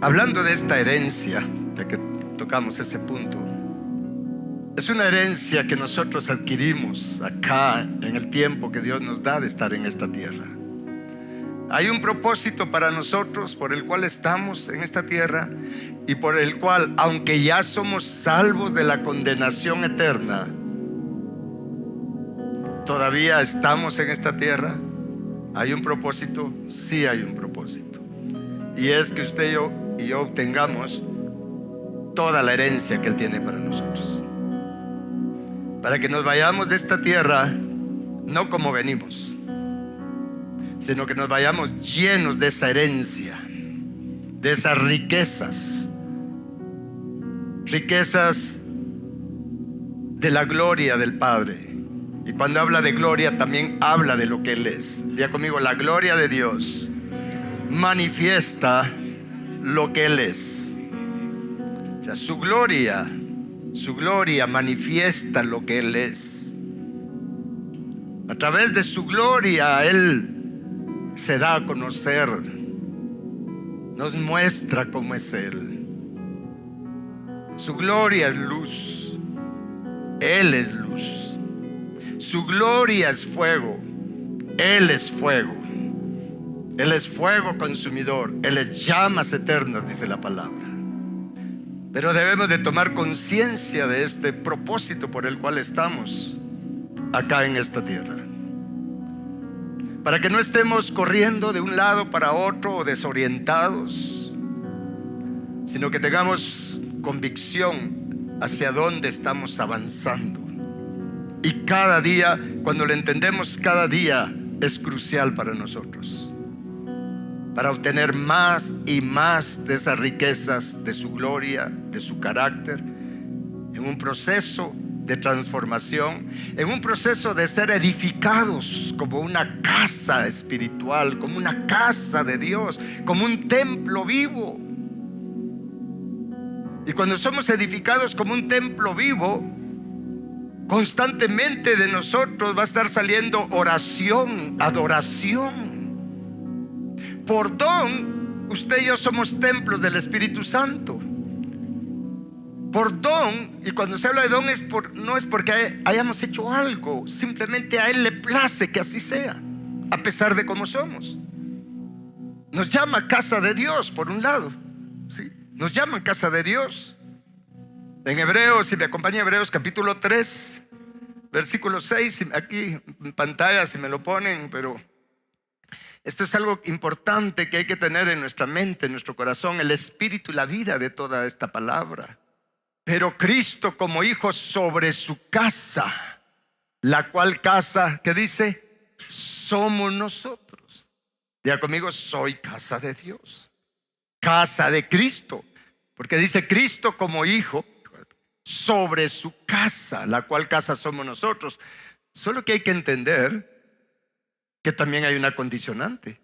Hablando de esta herencia, ya que tocamos ese punto, es una herencia que nosotros adquirimos acá en el tiempo que Dios nos da de estar en esta tierra. Hay un propósito para nosotros por el cual estamos en esta tierra y por el cual, aunque ya somos salvos de la condenación eterna, todavía estamos en esta tierra. ¿Hay un propósito? Sí, hay un propósito. Y es que usted y yo obtengamos toda la herencia que Él tiene para nosotros, para que nos vayamos de esta tierra no como venimos, sino que nos vayamos llenos de esa herencia, de esas riquezas de la gloria del Padre. Y cuando habla de gloria, también habla de lo que Él es. Diga conmigo: la gloria de Dios manifiesta lo que Él es. O sea, su gloria manifiesta lo que Él es. A través de su gloria Él se da a conocer, nos muestra cómo es Él. Su gloria es luz, Él es luz. Su gloria es fuego, Él es fuego. Él es fuego consumidor, Él es llamas eternas, dice la palabra. Pero debemos de tomar conciencia de este propósito por el cual estamos acá en esta tierra, para que no estemos corriendo de un lado para otro o desorientados, sino que tengamos convicción hacia dónde estamos avanzando. Y cada día, cuando lo entendemos, cada día es crucial para nosotros, para obtener más y más de esas riquezas de su gloria, de su carácter, en un proceso de transformación, en un proceso de ser edificados como una casa espiritual, como una casa de Dios, como un templo vivo. Y cuando somos edificados como un templo vivo, constantemente de nosotros va a estar saliendo oración, adoración. Por don, usted y yo somos templos del Espíritu Santo. Por don, y cuando se habla de don no es porque hayamos hecho algo, simplemente a Él le place que así sea, a pesar de cómo somos. Nos llama casa de Dios, por un lado, ¿sí? Nos llama casa de Dios. En Hebreos, si me acompaña, Hebreos capítulo 3, versículo 6, aquí en pantalla si me lo ponen, pero esto es algo importante que hay que tener en nuestra mente, en nuestro corazón, el espíritu y la vida de toda esta palabra. Pero Cristo como hijo sobre su casa, la cual casa, ¿qué dice? Somos nosotros. Diga conmigo: soy casa de Dios, casa de Cristo, porque dice Cristo como hijo sobre su casa, la cual casa somos nosotros. Solo que hay que entender que también hay una condicionante.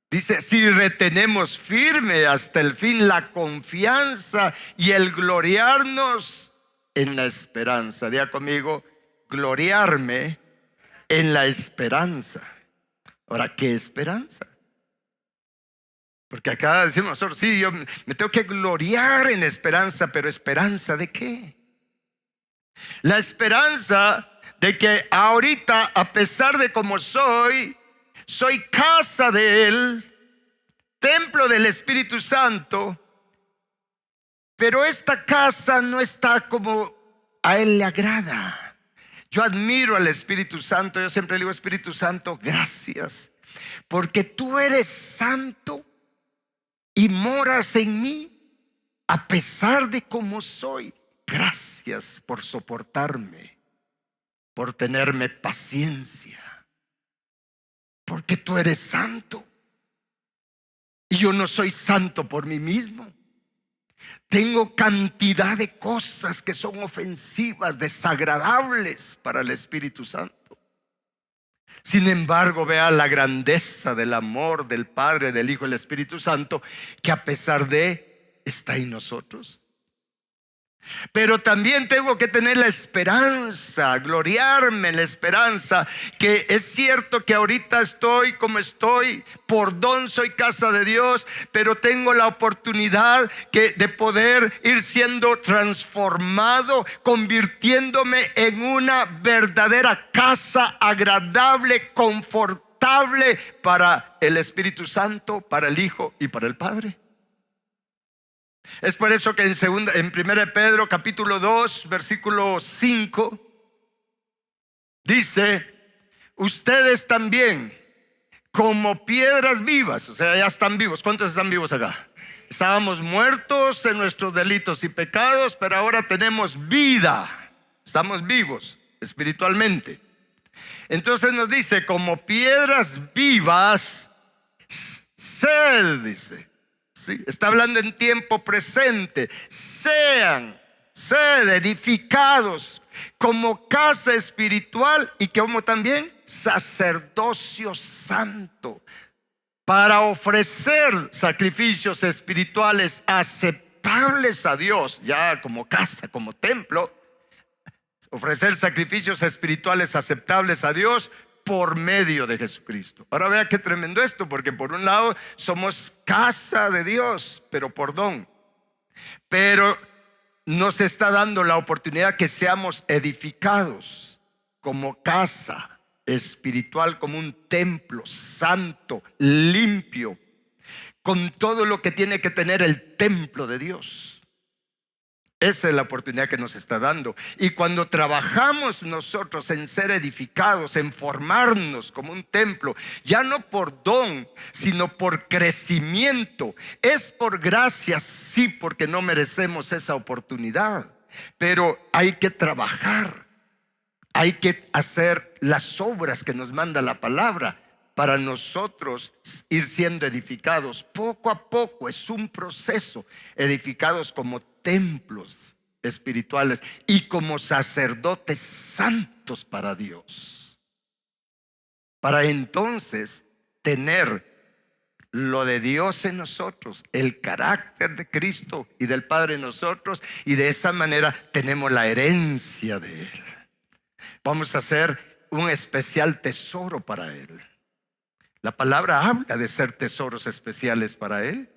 Dice: si retenemos firme hasta el fin la confianza y el gloriarnos en la esperanza. Diga conmigo: gloriarme en la esperanza. Ahora, ¿qué esperanza? Porque acá decimos nosotros: sí, yo me tengo que gloriar en esperanza, pero ¿esperanza de qué? La esperanza de que ahorita, a pesar de cómo soy casa de Él, templo del Espíritu Santo, pero esta casa no está como a Él le agrada. Yo admiro al Espíritu Santo. Yo siempre digo: Espíritu Santo, gracias, porque tú eres santo y moras en mí a pesar de cómo soy. Gracias por soportarme, por tenerme paciencia, porque tú eres santo y yo no soy santo por mí mismo. Tengo cantidad de cosas que son ofensivas, desagradables para el Espíritu Santo. Sin embargo, vea la grandeza del amor del Padre, del Hijo y del Espíritu Santo, que a pesar de está en nosotros. Pero también tengo que tener la esperanza, gloriarme en la esperanza, que es cierto que ahorita estoy como estoy, por don soy casa de Dios, pero tengo la oportunidad de poder ir siendo transformado, convirtiéndome en una verdadera casa agradable, confortable para el Espíritu Santo, para el Hijo y para el Padre. Es por eso que en 1 Pedro capítulo 2 versículo 5 dice: ustedes también, como piedras vivas, o sea, ya están vivos. ¿Cuántos están vivos acá? Estábamos muertos en nuestros delitos y pecados, pero ahora tenemos vida. Estamos vivos espiritualmente. Entonces nos dice: como piedras vivas, sed, dice. Sí, está hablando en tiempo presente. Sed edificados como casa espiritual y como también sacerdocio santo, para ofrecer sacrificios espirituales aceptables a Dios. Ya como casa, como templo, ofrecer sacrificios espirituales aceptables a Dios por medio de Jesucristo. Ahora vea qué tremendo esto, porque por un lado somos casa de Dios, pero por don. Pero nos está dando la oportunidad que seamos edificados como casa espiritual, como un templo santo, limpio, con todo lo que tiene que tener el templo de Dios. Esa es la oportunidad que nos está dando. Y cuando trabajamos nosotros en ser edificados, en formarnos como un templo, ya no por don, sino por crecimiento, es por gracia, sí, porque no merecemos esa oportunidad, pero hay que trabajar, hay que hacer las obras que nos manda la palabra para nosotros ir siendo edificados poco a poco. Es un proceso, edificados como templos espirituales y como sacerdotes santos para Dios, para entonces tener lo de Dios en nosotros, el carácter de Cristo y del Padre en nosotros, y de esa manera tenemos la herencia de Él. Vamos a hacer un especial tesoro para Él. La palabra habla de ser tesoros especiales para Él.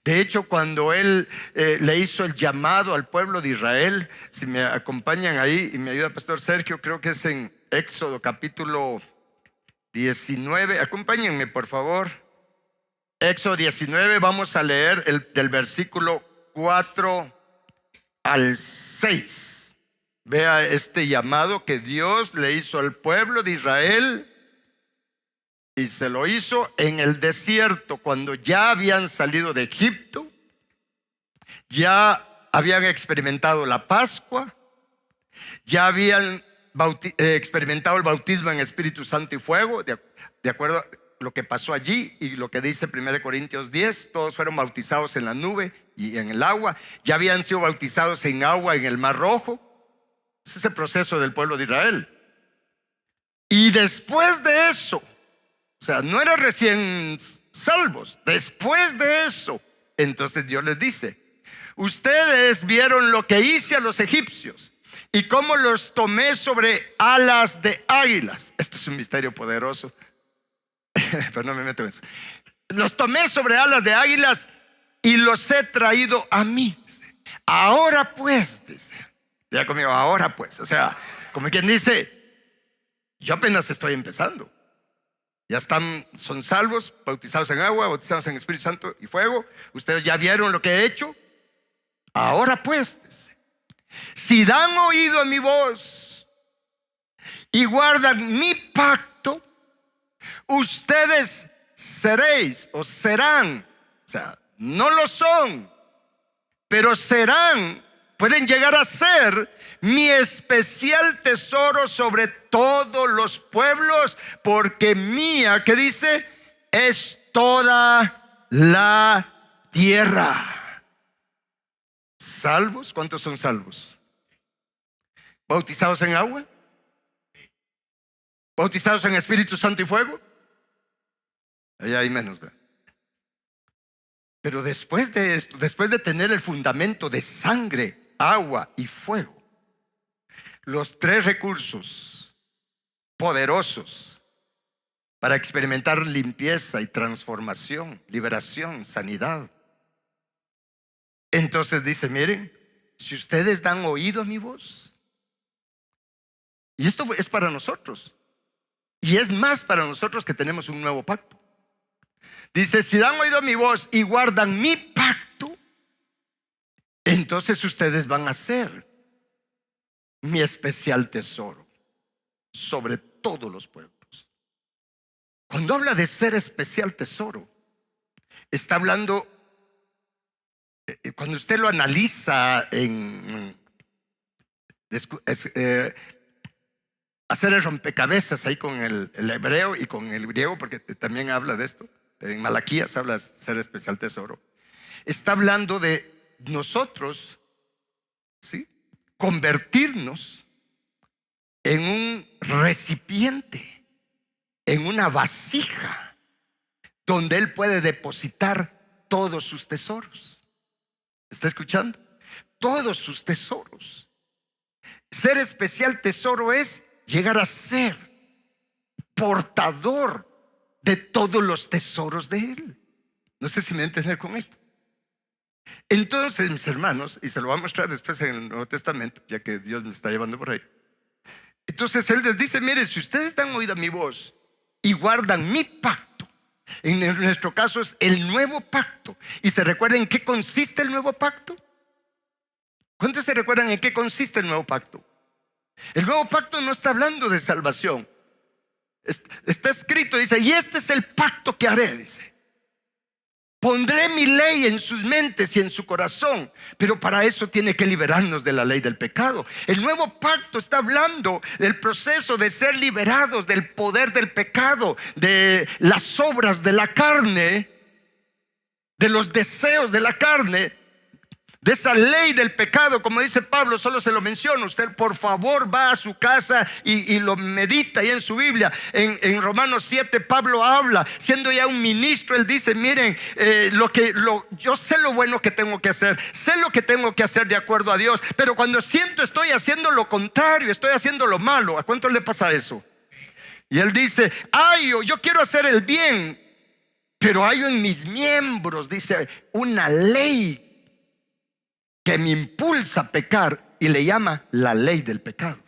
De hecho, cuando Él le hizo el llamado al pueblo de Israel, si me acompañan ahí y me ayuda el pastor Sergio, creo que es en Éxodo capítulo 19. Acompáñenme por favor. Éxodo 19, vamos a leer del versículo 4 al 6. Vea este llamado que Dios le hizo al pueblo de Israel. Y se lo hizo en el desierto, cuando ya habían salido de Egipto, ya habían experimentado la Pascua, ya habían experimentado el bautismo en Espíritu Santo y fuego, de acuerdo a lo que pasó allí y lo que dice 1 Corintios 10. Todos fueron bautizados en la nube y en el agua. Ya habían sido bautizados en agua en el Mar Rojo. Ese es el proceso del pueblo de Israel. Y después de eso, o sea, no eran recién salvos. Después de eso, entonces Dios les dice: ustedes vieron lo que hice a los egipcios y cómo los tomé sobre alas de águilas. Esto es un misterio poderoso, pero no me meto en eso. Los tomé sobre alas de águilas y los he traído a mí. Ahora pues, dice, ya conmigo, ahora pues. O sea, como quien dice, yo apenas estoy empezando. Ya son salvos, bautizados en agua, bautizados en Espíritu Santo y fuego. Ustedes ya vieron lo que he hecho. Ahora pues, si dan oído a mi voz y guardan mi pacto, ustedes seréis o serán, o sea, no lo son, pero serán, pueden llegar a ser mi especial tesoro sobre todos los pueblos, porque mía, ¿qué dice? Es toda la tierra. ¿Salvos? ¿Cuántos son salvos? ¿Bautizados en agua? ¿Bautizados en Espíritu Santo y fuego? Allá hay menos, ¿verdad? Pero después de esto, después de tener el fundamento de sangre, agua y fuego, los tres recursos poderosos para experimentar limpieza y transformación, liberación, sanidad. Entonces dice, miren, si ustedes dan oído a mi voz, y esto es para nosotros, y es más para nosotros que tenemos un nuevo pacto. Dice, si dan oído a mi voz y guardan mi pacto, entonces ustedes van a ser mi especial tesoro sobre todos los pueblos. Cuando habla de ser especial tesoro, está hablando, cuando usted lo analiza hacer el rompecabezas ahí con el hebreo y con el griego, porque también habla de esto. En Malaquías habla de ser especial tesoro. Está hablando de nosotros, ¿sí?, convertirnos en un recipiente, en una vasija donde Él puede depositar todos sus tesoros. ¿Está escuchando? Todos sus tesoros. Ser especial tesoro es llegar a ser portador de todos los tesoros de Él. No sé si me entienden con esto. Entonces, mis hermanos, y se lo voy a mostrar después en el Nuevo Testamento, ya que Dios me está llevando por ahí. Entonces Él les dice, miren, si ustedes dan oído a mi voz y guardan mi pacto, en nuestro caso es el nuevo pacto. ¿Y se recuerdan en qué consiste el nuevo pacto? ¿Cuántos se recuerdan en qué consiste el nuevo pacto? El nuevo pacto no está hablando de salvación. Está escrito, dice, y este es el pacto que haré, dice. Pondré mi ley en sus mentes y en su corazón. Pero para eso tiene que liberarnos de la ley del pecado. El nuevo pacto está hablando del proceso de ser liberados del poder del pecado, de las obras de la carne, de los deseos de la carne, de esa ley del pecado. Como dice Pablo, solo se lo menciona. Usted por favor va a su casa y lo medita ahí en su Biblia. En Romanos 7 Pablo habla, siendo ya un ministro, él dice, miren, yo sé lo bueno que tengo que hacer, sé lo que tengo que hacer de acuerdo a Dios, pero cuando siento estoy haciendo lo contrario, estoy haciendo lo malo. ¿A cuánto le pasa eso? Y él dice, yo quiero hacer el bien, pero hay en mis miembros, dice, una ley que me impulsa a pecar, y le llama la ley del pecado.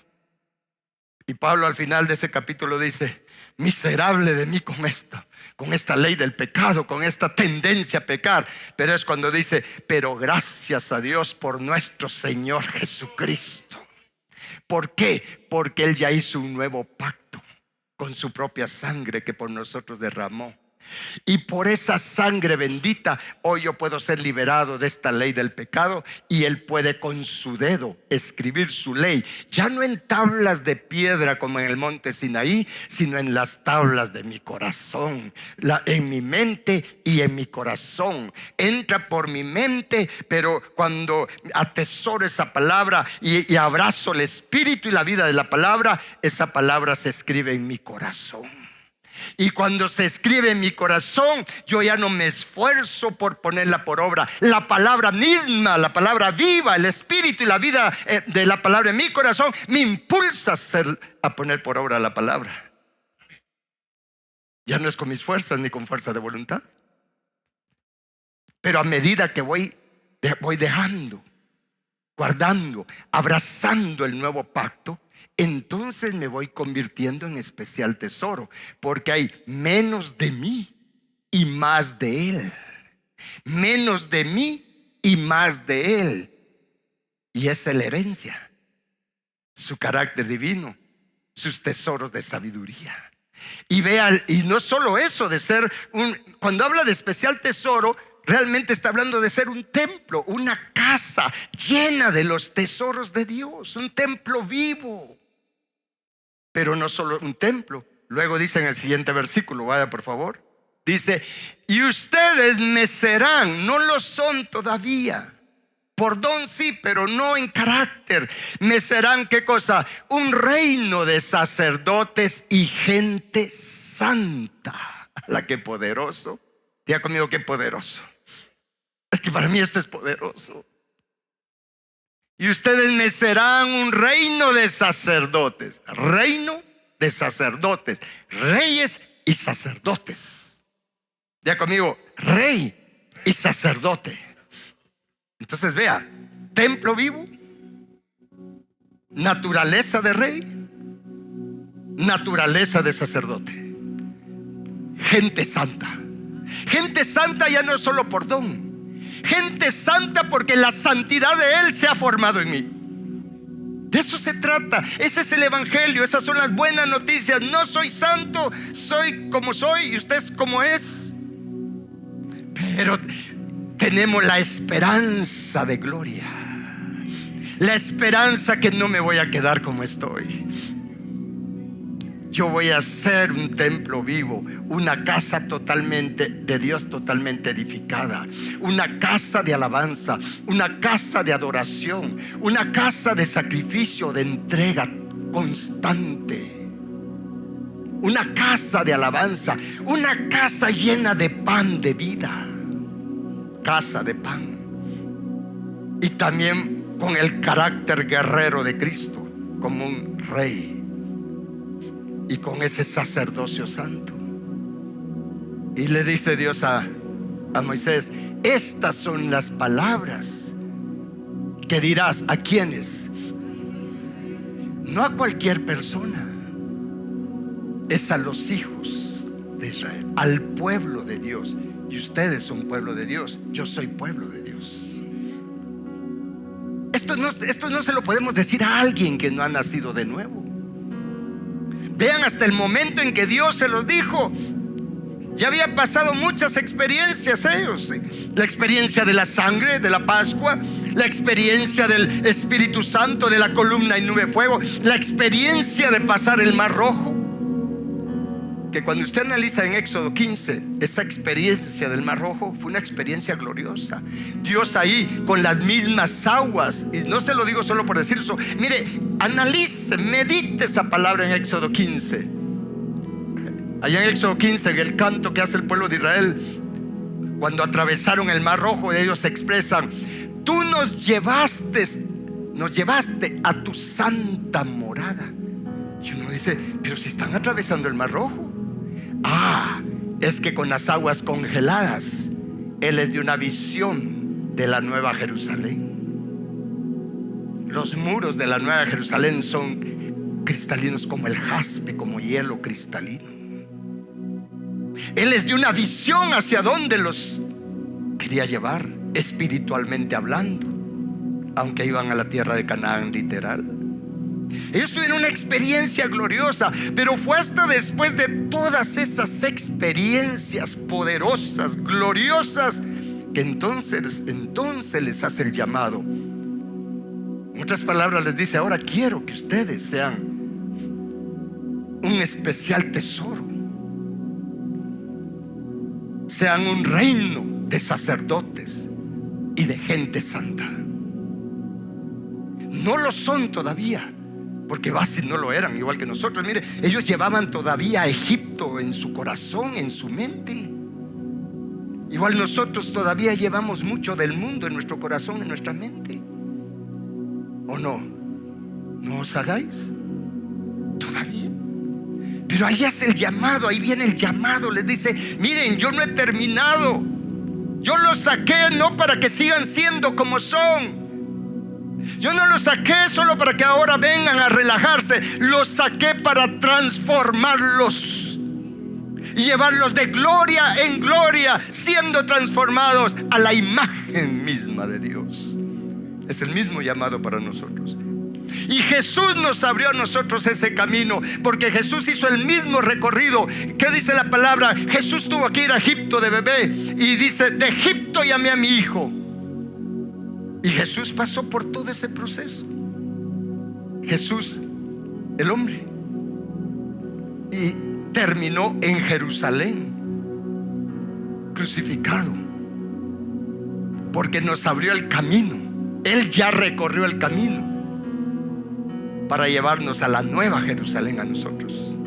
Y Pablo al final de ese capítulo dice, miserable de mí con esta ley del pecado, con esta tendencia a pecar. Pero es cuando dice, pero gracias a Dios por nuestro Señor Jesucristo. ¿Por qué? Porque Él ya hizo un nuevo pacto con su propia sangre que por nosotros derramó. Y por esa sangre bendita hoy yo puedo ser liberado de esta ley del pecado, y Él puede con su dedo escribir su ley, ya no en tablas de piedra como en el monte Sinaí, sino en las tablas de mi corazón, en mi mente y en mi corazón. Entra por mi mente, pero cuando atesoro esa palabra y abrazo el espíritu y la vida de la palabra, esa palabra se escribe en mi corazón. Y cuando se escribe en mi corazón, yo ya no me esfuerzo por ponerla por obra. La palabra misma, la palabra viva, el espíritu y la vida de la palabra en mi corazón me impulsa a poner por obra la palabra. Ya no es con mis fuerzas ni con fuerza de voluntad, pero a medida que voy dejando, guardando, abrazando el nuevo pacto, entonces me voy convirtiendo en especial tesoro, porque hay menos de mí y más de Él. Menos de mí y más de Él. Y esa es la herencia, su carácter divino, sus tesoros de sabiduría. Y vean, y no solo eso de ser cuando habla de especial tesoro, realmente está hablando de ser un templo, una casa llena de los tesoros de Dios, un templo vivo. Pero no solo un templo. Luego dice en el siguiente versículo, vaya por favor, dice, y ustedes me serán, no lo son todavía, por don sí, pero no en carácter. Me serán, ¿qué cosa? Un reino de sacerdotes y gente santa. La que poderoso. Diga conmigo, qué poderoso. que para mí esto es poderoso. Y ustedes me serán un reino de sacerdotes. Reino de sacerdotes. Reyes y sacerdotes. Ya conmigo, rey y sacerdote. Entonces vea, templo vivo, naturaleza de rey, naturaleza de sacerdote. Gente santa. Gente santa ya no es solo por don. Gente santa porque la santidad de Él se ha formado en mí. De eso se trata. Ese es el evangelio. Esas son las buenas noticias. No soy santo, soy como soy y usted es como es. Pero tenemos la esperanza de gloria. La esperanza que no me voy a quedar como estoy. Yo voy a ser un templo vivo, una casa totalmente de Dios, totalmente edificada, una casa de alabanza, una casa de adoración, una casa de sacrificio, de entrega constante, una casa de alabanza, una casa llena de pan de vida, casa de pan, y también con el carácter guerrero de Cristo, como un rey. Y con ese sacerdocio santo. Y le dice Dios a Moisés: estas son las palabras que dirás. ¿A quiénes? No a cualquier persona. Es a los hijos de Israel, al pueblo de Dios. Y ustedes son pueblo de Dios. Yo soy pueblo de Dios. Esto no se lo podemos decir a alguien que no ha nacido de nuevo. Vean, hasta el momento en que Dios se los dijo, ya había pasado muchas experiencias ellos. La experiencia de la sangre, de la Pascua, la experiencia del Espíritu Santo, de la columna y nube de fuego, la experiencia de pasar el Mar Rojo. Que cuando usted analiza en Éxodo 15, esa experiencia del Mar Rojo fue una experiencia gloriosa. Dios ahí con las mismas aguas, y no se lo digo solo por decir eso. Mire, analice, medite esa palabra en Éxodo 15. Allá en Éxodo 15, en el canto que hace el pueblo de Israel cuando atravesaron el Mar Rojo, ellos se expresan: tú nos llevaste a tu santa morada. Y uno dice: pero si están atravesando el Mar Rojo. Es que con las aguas congeladas Él les dio una visión de la Nueva Jerusalén. Los muros de la Nueva Jerusalén son cristalinos como el jaspe, como hielo cristalino. Él les dio una visión hacia dónde los quería llevar, espiritualmente hablando, aunque iban a la tierra de Canaán literal. Ellos tuvieron una experiencia gloriosa, pero fue hasta después de todas esas experiencias poderosas, gloriosas, que entonces les hace el llamado. En otras palabras, les dice: ahora quiero que ustedes sean un especial tesoro, sean un reino de sacerdotes y de gente santa. No lo son todavía, porque fácil no lo eran, igual que nosotros. Mire, ellos llevaban todavía a Egipto en su corazón, en su mente. Igual nosotros todavía llevamos mucho del mundo en nuestro corazón, en nuestra mente. ¿O no? ¿No os hagáis? Todavía. Pero ahí hace el llamado, ahí viene el llamado. Les dice: miren, yo no he terminado. Yo los saqué no para que sigan siendo como son. Yo no los saqué solo para que ahora vengan a relajarse. Los saqué para transformarlos y llevarlos de gloria en gloria, siendo transformados a la imagen misma de Dios. Es el mismo llamado para nosotros. Y Jesús nos abrió a nosotros ese camino, porque Jesús hizo el mismo recorrido. ¿Qué dice la palabra? Jesús tuvo que ir a Egipto de bebé, y dice: de Egipto llamé a mi hijo. Y Jesús pasó por todo ese proceso. Jesús, el hombre, y terminó en Jerusalén, crucificado, porque nos abrió el camino. Él ya recorrió el camino para llevarnos a la nueva Jerusalén a nosotros.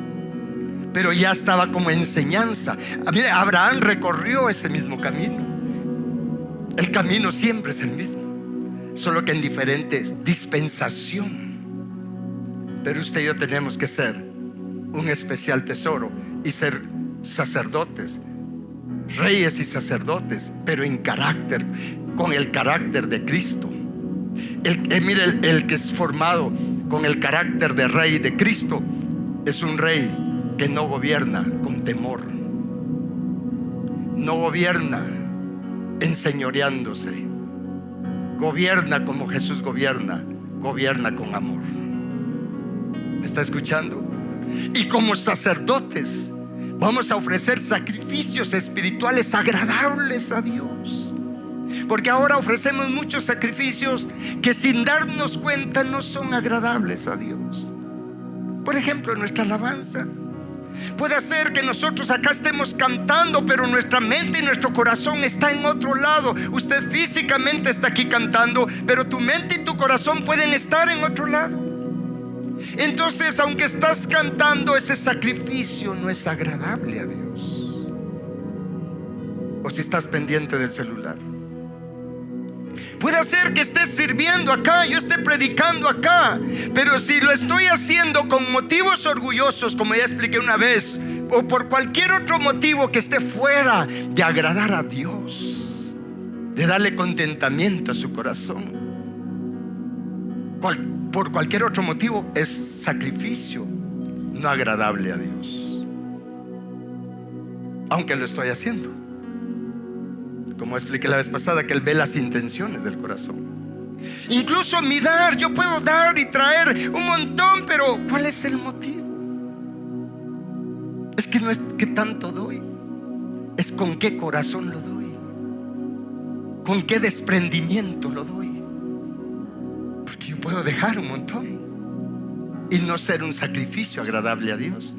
Pero ya estaba como enseñanza. Mire, Abraham recorrió ese mismo camino. El camino siempre es el mismo, solo que en diferente dispensación. Pero usted y yo tenemos que ser un especial tesoro y ser sacerdotes, reyes y sacerdotes, pero en carácter, con el carácter de Cristo. Mire, el que es formado con el carácter de rey de Cristo es un rey que no gobierna con temor, no gobierna enseñoreándose, gobierna como Jesús gobierna, gobierna con amor. ¿Me está escuchando? Y como sacerdotes vamos a ofrecer sacrificios espirituales agradables a Dios, porque ahora ofrecemos muchos sacrificios que sin darnos cuenta no son agradables a Dios. Por ejemplo, nuestra alabanza. Puede ser que nosotros acá estemos cantando, pero nuestra mente y nuestro corazón está en otro lado. Usted físicamente está aquí cantando, pero tu mente y tu corazón pueden estar en otro lado. Entonces, aunque estás cantando, ese sacrificio no es agradable a Dios. O si estás pendiente del celular. Puede ser que estés sirviendo acá, yo esté predicando acá, pero si lo estoy haciendo con motivos orgullosos, como ya expliqué una vez, o por cualquier otro motivo que esté fuera de agradar a Dios, de darle contentamiento a su corazón, por cualquier otro motivo, es sacrificio no agradable a Dios, aunque lo estoy haciendo. Como expliqué la vez pasada, que Él ve las intenciones del corazón. Incluso mi dar, yo puedo dar y traer un montón, pero ¿cuál es el motivo? Es que no es que tanto doy, es con qué corazón lo doy, con qué desprendimiento lo doy. Porque yo puedo dejar un montón y no ser un sacrificio agradable a Dios.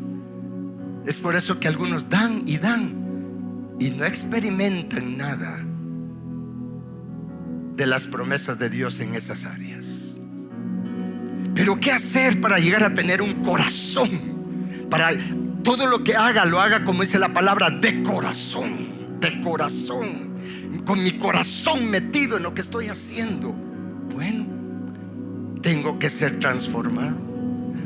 Es por eso que algunos dan y dan y no experimentan nada de las promesas de Dios en esas áreas. Pero ¿qué hacer para llegar a tener un corazón? Para todo lo que haga, lo haga como dice la palabra, de corazón, con mi corazón metido en lo que estoy haciendo. Bueno, tengo que ser transformado,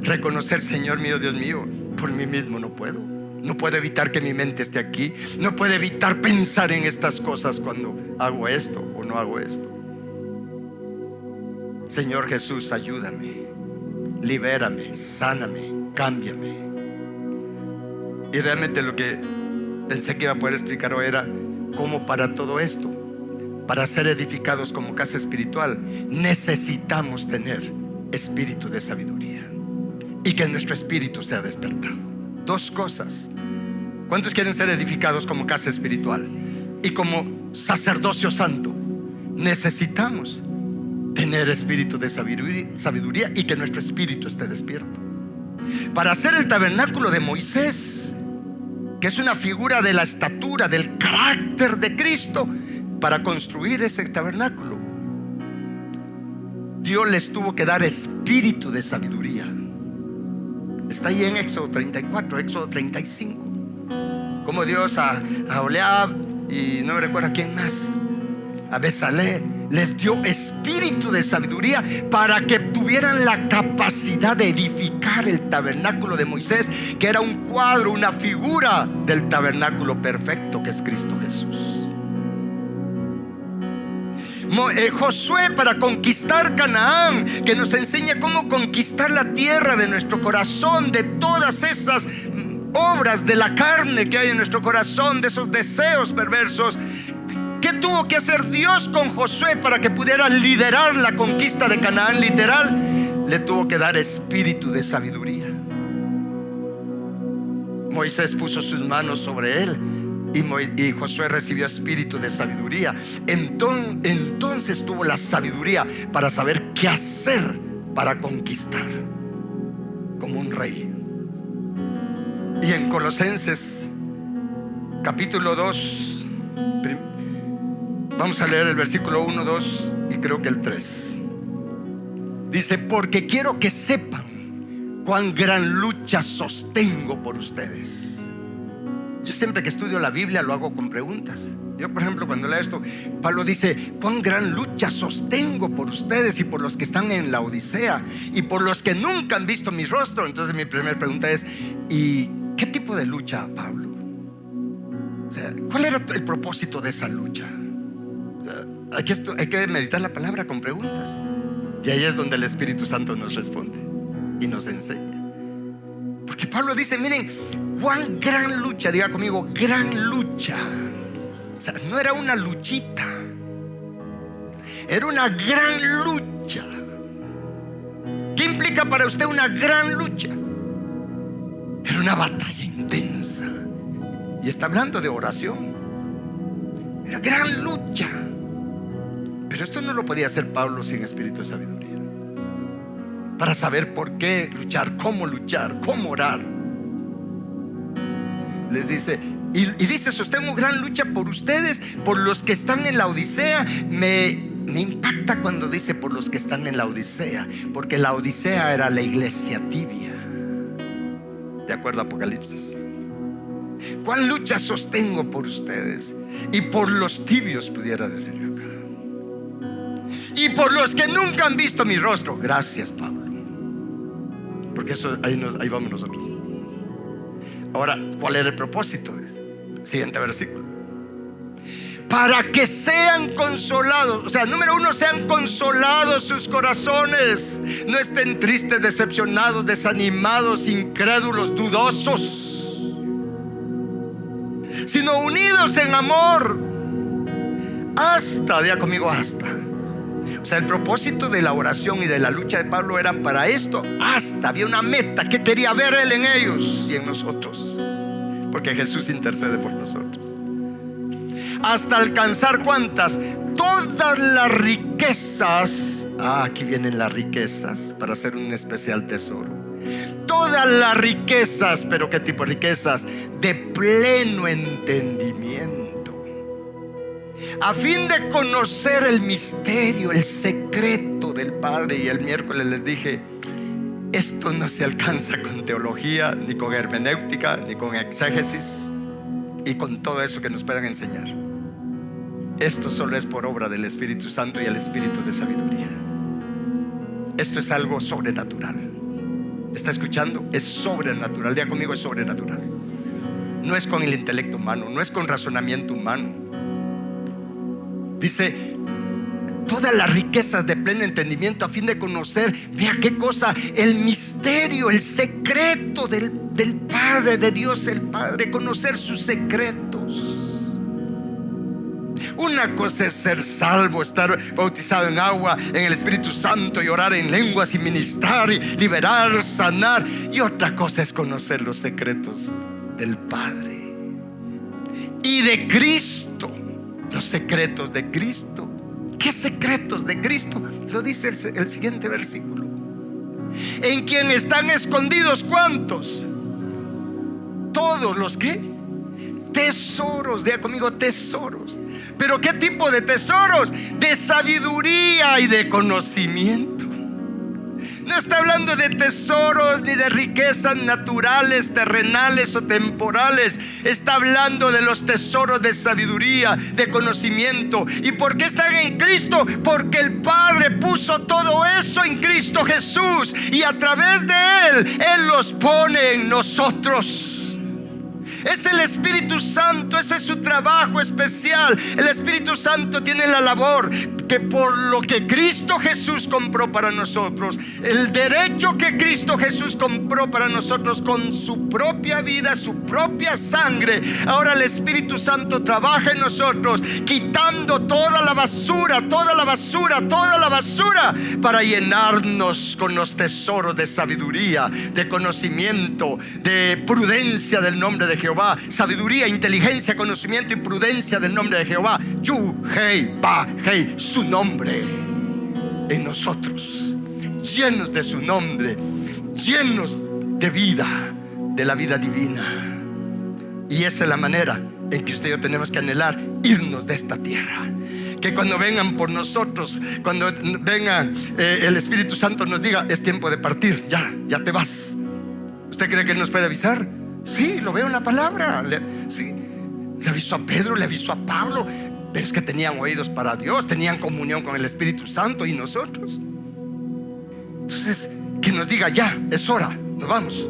reconocer: Señor mío, Dios mío, por mí mismo no puedo. No puedo evitar que mi mente esté aquí. No puedo evitar pensar en estas cosas cuando hago esto o no hago esto. Señor Jesús, ayúdame, libérame, sáname, cámbiame. Y realmente lo que pensé que iba a poder explicar hoy era cómo para todo esto, para ser edificados como casa espiritual, necesitamos tener espíritu de sabiduría y que nuestro espíritu sea despertado. Dos cosas. ¿Cuántos quieren ser edificados como casa espiritual y como sacerdocio santo? Necesitamos tener espíritu de sabiduría y que nuestro espíritu esté despierto. Para hacer el tabernáculo de Moisés, que es una figura de la estatura, del carácter de Cristo, para construir ese tabernáculo, Dios les tuvo que dar espíritu de sabiduría. Está ahí en Éxodo 34, Éxodo 35. Como Dios a Oholiab y no me recuerdo a quién más, a Bezalel, les dio espíritu de sabiduría para que tuvieran la capacidad de edificar el tabernáculo de Moisés, que era un cuadro, una figura del tabernáculo perfecto que es Cristo Jesús. Josué, para conquistar Canaán, que nos enseña cómo conquistar la tierra de nuestro corazón, de todas esas obras de la carne que hay en nuestro corazón, de esos deseos perversos. ¿Qué tuvo que hacer Dios con Josué para que pudiera liderar la conquista de Canaán literal? Le tuvo que dar espíritu de sabiduría. Moisés puso sus manos sobre él y Josué recibió espíritu de sabiduría. Entonces tuvo la sabiduría para saber qué hacer para conquistar como un rey. Y en Colosenses capítulo 2, vamos a leer el versículo 1, 2 y creo que el 3. Dice: porque quiero que sepan cuán gran lucha sostengo por ustedes. Yo siempre que estudio la Biblia lo hago con preguntas. Yo, por ejemplo, cuando leo esto, Pablo dice: cuán gran lucha sostengo por ustedes y por los que están en la Odisea y por los que nunca han visto mi rostro. Entonces mi primera pregunta es: ¿y qué tipo de lucha, Pablo? O sea, ¿cuál era el propósito de esa lucha? Hay que meditar la palabra con preguntas, y ahí es donde el Espíritu Santo nos responde y nos enseña. Porque Pablo dice: miren, cuán gran lucha, diga conmigo, gran lucha. O sea, no era una luchita, era una gran lucha. ¿Qué implica para usted una gran lucha? Era una batalla intensa. Y está hablando de oración. Era gran lucha. Pero esto no lo podía hacer Pablo sin espíritu de sabiduría, para saber por qué luchar, cómo orar. Les dice, y dice: sostengo gran lucha por ustedes, por los que están en la Odisea. Me impacta cuando dice por los que están en la Odisea, porque la Odisea era la iglesia tibia, de acuerdo a Apocalipsis. ¿Cuál lucha sostengo por ustedes? Y por los tibios, pudiera decir yo acá. Y por los que nunca han visto mi rostro. Gracias, Pablo, porque eso, ahí vamos nosotros. Ahora, ¿cuál era el propósito? Siguiente versículo: para que sean consolados. O sea, número uno, sean consolados sus corazones. No estén tristes, decepcionados, desanimados, incrédulos, dudosos, sino unidos en amor. Hasta, diga conmigo, hasta. O sea, el propósito de la oración y de la lucha de Pablo era para esto. Hasta, había una meta que quería ver él en ellos y en nosotros, porque Jesús intercede por nosotros. Hasta alcanzar, ¿cuántas? Todas las riquezas. Aquí vienen las riquezas para hacer un especial tesoro. Todas las riquezas. ¿Pero qué tipo de riquezas? De pleno entendimiento, a fin de conocer el misterio, el secreto del Padre. Y el miércoles les dije: esto no se alcanza con teología, ni con hermenéutica, ni con exégesis y con todo eso que nos puedan enseñar. Esto solo es por obra del Espíritu Santo y el Espíritu de sabiduría. Esto es algo sobrenatural. ¿Está escuchando? Es sobrenatural. Diga conmigo: es sobrenatural. No es con el intelecto humano, no es con razonamiento humano. Dice: todas las riquezas de pleno entendimiento, a fin de conocer, vea qué cosa, el misterio, el secreto del Padre, de Dios el Padre, conocer sus secretos. Una cosa es ser salvo, estar bautizado en agua, en el Espíritu Santo, y orar en lenguas y ministrar y liberar, sanar. Y otra cosa es conocer los secretos del Padre y de Cristo. Los secretos de Cristo. ¿Qué secretos de Cristo? Lo dice el siguiente versículo: en quien están escondidos, ¿cuántos? Todos los que tesoros. Diga conmigo: tesoros. ¿Pero qué tipo de tesoros? De sabiduría y de conocimiento. No está hablando de tesoros ni de riquezas naturales, terrenales o temporales. Está hablando de los tesoros de sabiduría, de conocimiento. ¿Y por qué están en Cristo? Porque el Padre puso todo eso en Cristo Jesús, y a través de Él los pone en nosotros. Es el Espíritu Santo, ese es su trabajo especial. El Espíritu Santo tiene la labor que, por lo que Cristo Jesús compró para nosotros, el derecho que Cristo Jesús compró para nosotros con su propia vida, su propia sangre, ahora el Espíritu Santo trabaja en nosotros, quitando toda la basura, toda la basura, toda la basura, para llenarnos con los tesoros de sabiduría, de conocimiento, de prudencia del nombre de Jehová. Sabiduría, inteligencia, conocimiento y prudencia del nombre de Jehová. Yu, Hei, Ba, Hei, su nombre en nosotros, llenos de su nombre, llenos de vida, de la vida divina. Y esa es la manera en que usted y yo tenemos que anhelar irnos de esta tierra. Que cuando vengan por nosotros, cuando venga el Espíritu Santo, nos diga: es tiempo de partir, ya te vas. ¿Usted cree que Él nos puede avisar? Sí, lo veo en la palabra. Sí. Le avisó a Pedro, le avisó a Pablo. Pero es que tenían oídos para Dios, tenían comunión con el Espíritu Santo. ¿Y nosotros? Entonces, que nos diga: ya, es hora, nos vamos.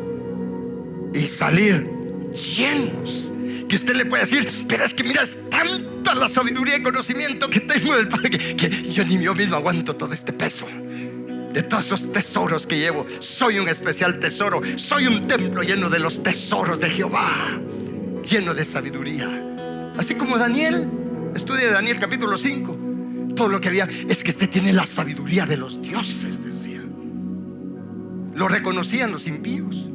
Y salir llenos. Que usted le pueda decir: pero es que mira, es tanta la sabiduría y conocimiento que tengo del Padre que yo ni yo mismo aguanto todo este peso de todos esos tesoros que llevo. Soy un especial tesoro. Soy un templo lleno de los tesoros de Jehová, lleno de sabiduría. Así como Daniel. Estudia Daniel capítulo 5. Todo lo que había: es que este tiene la sabiduría de los dioses, decía. Lo reconocían los impíos.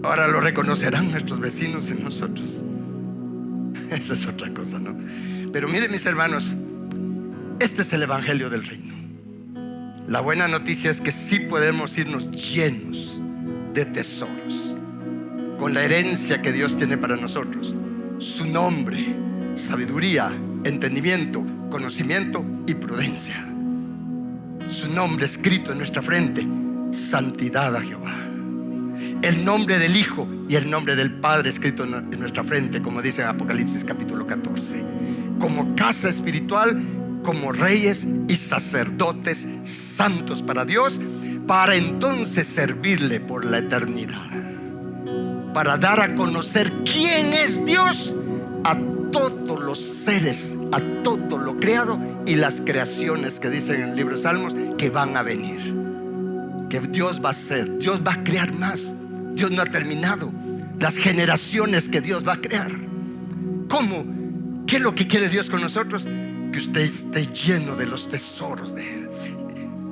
Ahora lo reconocerán nuestros vecinos en nosotros. Esa es otra cosa, ¿no? Pero miren, mis hermanos, este es el evangelio del reino. La buena noticia es que sí podemos irnos llenos de tesoros, con la herencia que Dios tiene para nosotros. Su nombre: sabiduría, entendimiento, conocimiento y prudencia. Su nombre escrito en nuestra frente: santidad a Jehová. El nombre del Hijo y el nombre del Padre escrito en nuestra frente, como dice en Apocalipsis capítulo 14. Como casa espiritual, como reyes y sacerdotes santos para Dios, para entonces servirle por la eternidad, para dar a conocer quién es Dios a todos los seres, a todo lo creado y las creaciones que dicen en el libro de Salmos que van a venir, que Dios va a hacer. Dios va a crear más. Dios no ha terminado. Las generaciones que Dios va a crear. ¿Cómo? ¿Qué es lo que quiere Dios con nosotros? Que usted esté lleno de los tesoros de Él,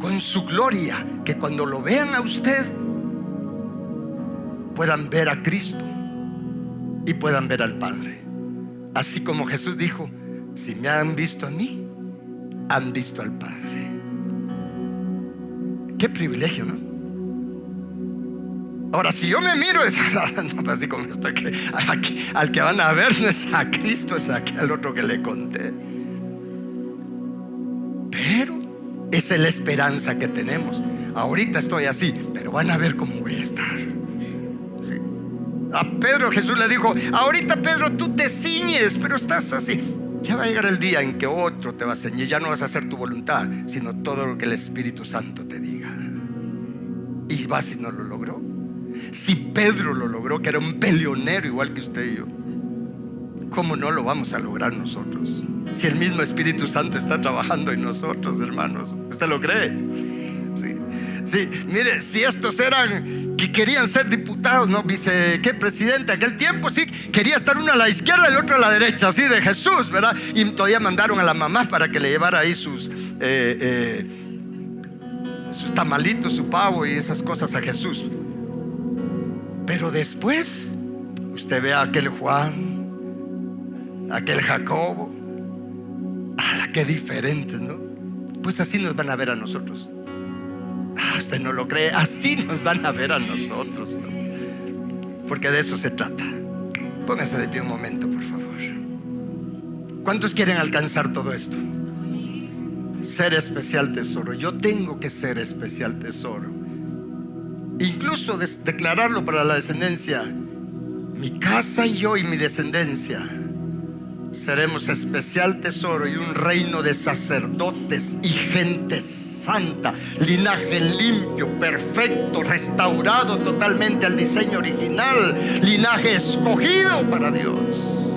con su gloria, que cuando lo vean a usted puedan ver a Cristo y puedan ver al Padre. Así como Jesús dijo: si me han visto a mí, han visto al Padre. Qué privilegio, ¿no? Ahora, si yo me miro, es no, así como estoy, al que van a ver no es a Cristo, es al otro que le conté. Pero esa es la esperanza que tenemos. Ahorita estoy así, pero van a ver cómo voy a estar. ¿Sí? A Pedro Jesús le dijo: ahorita, Pedro, tú te ciñes, pero estás así. Ya va a llegar el día en que otro te va a ceñir. Ya no vas a hacer tu voluntad, sino todo lo que el Espíritu Santo te diga. Y vas y no lo logró. Si Pedro lo logró, que era un peleonero igual que usted y yo, ¿cómo no lo vamos a lograr nosotros? Si el mismo Espíritu Santo está trabajando en nosotros, hermanos. ¿Usted lo cree? Sí, sí. Mire, si estos eran que querían ser diputados, ¿no? Vicepresidente aquel tiempo, sí, quería estar uno a la izquierda y el otro a la derecha, así de Jesús, ¿verdad? Y todavía mandaron a la mamá para que le llevara ahí sus tamalitos, su pavo y esas cosas a Jesús. Pero después usted ve a aquel Juan, aquel Jacobo. Qué diferentes, ¿no? Pues así nos van a ver a nosotros. Usted no lo cree, así nos van a ver a nosotros, ¿no? Porque de eso se trata. Póngase de pie un momento, por favor. ¿Cuántos quieren alcanzar todo esto? Ser especial tesoro. Yo tengo que ser especial tesoro. Incluso declararlo para la descendencia. Mi casa y yo y mi descendencia seremos especial tesoro y un reino de sacerdotes y gente santa, linaje limpio, perfecto, restaurado totalmente al diseño original, linaje escogido para Dios.